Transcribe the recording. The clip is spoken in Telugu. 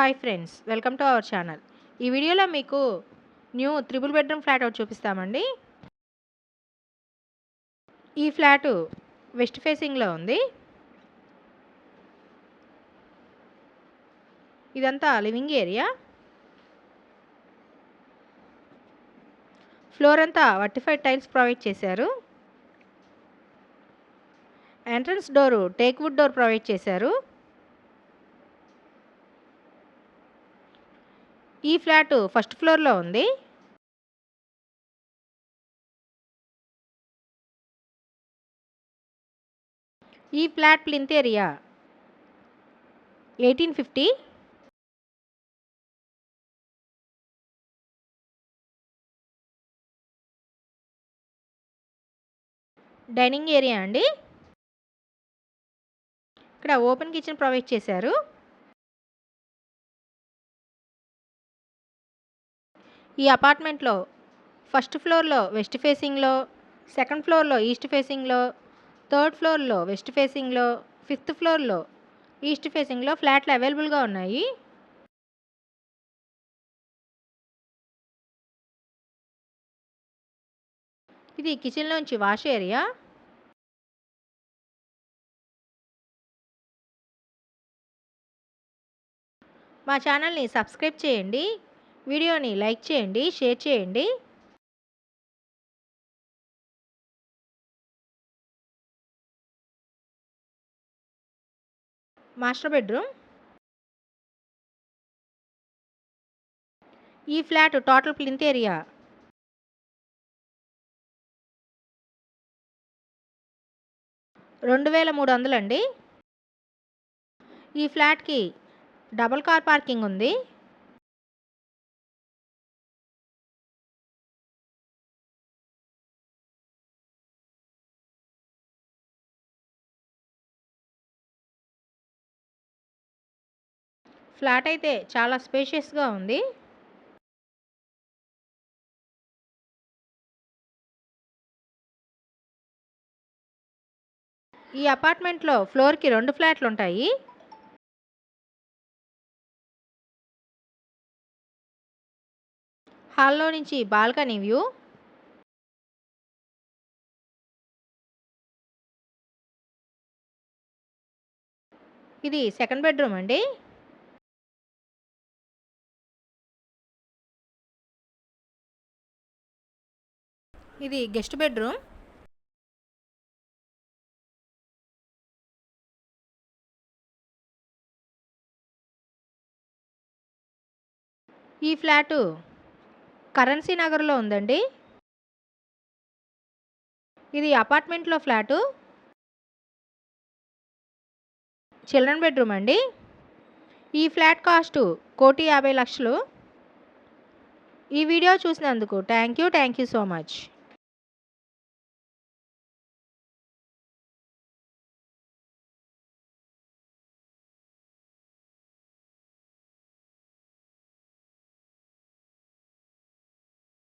Hi friends, welcome to our channel. ఈ వీడియోలో మీకు న్యూ త్రిబుల్ బెడ్రూమ్ ఫ్లాట్ ఒకటి చూపిస్తామండి. ఈ ఫ్లాటు వెస్ట్ ఫేసింగ్లో ఉంది. ఇదంతా లివింగ్ ఏరియా. ఫ్లోర్ అంతా వర్టిఫైడ్ టైల్స్ ప్రొవైడ్ చేశారు. Entrance door teak wood door provide చేశారు. ఈ ఫ్లాటు ఫస్ట్ ఫ్లోర్లో ఉంది. ఈ flat plinth area 1850. Dining area అండి. ఇక్కడ ఓపెన్ కిచెన్ ప్రొవైడ్ చేశారు. ఈ అపార్ట్మెంట్లో ఫస్ట్ ఫ్లోర్లో వెస్ట్ ఫేసింగ్లో, సెకండ్ ఫ్లోర్లో ఈస్ట్ ఫేసింగ్లో, థర్డ్ ఫ్లోర్లో వెస్ట్ ఫేసింగ్లో, ఫిఫ్త్ ఫ్లోర్లో ఈస్ట్ ఫేసింగ్లో ఫ్లాట్లు అవైలబుల్గా ఉన్నాయి. ఇది కిచెన్లోంచి వాష్ ఏరియా. మా ఛానల్ని సబ్స్క్రైబ్ చేయండి, వీడియోని లైక్ చేయండి, షేర్ చేయండి. Master bedroom. ఈ ఫ్లాట్ టోటల్ ప్లింత్ ఏరియా 2300 అండి. ఈ ఫ్లాట్కి డబుల్ కార్ పార్కింగ్ ఉంది. ఫ్లాట్ అయితే చాలా స్పేషియస్గా ఉంది. ఈ అపార్ట్మెంట్లో ఫ్లోర్కి 2 ఫ్లాట్లు ఉంటాయి. హాల్లో నుంచి బాల్కనీ వ్యూ. ఇది సెకండ్ బెడ్రూమ్ అండి. ఇది గెస్ట్ బెడ్రూమ్. ఈ ఫ్లాటు కరెన్సీ నగర్లో ఉందండి. ఇది అపార్ట్మెంట్లో ఫ్లాటు. చిల్డ్రన్ బెడ్రూమ్ అండి. ఈ ఫ్లాట్ కాస్ట్ 1,50,00,000. ఈ వీడియో చూసినందుకు థ్యాంక్ యూ సో మచ్.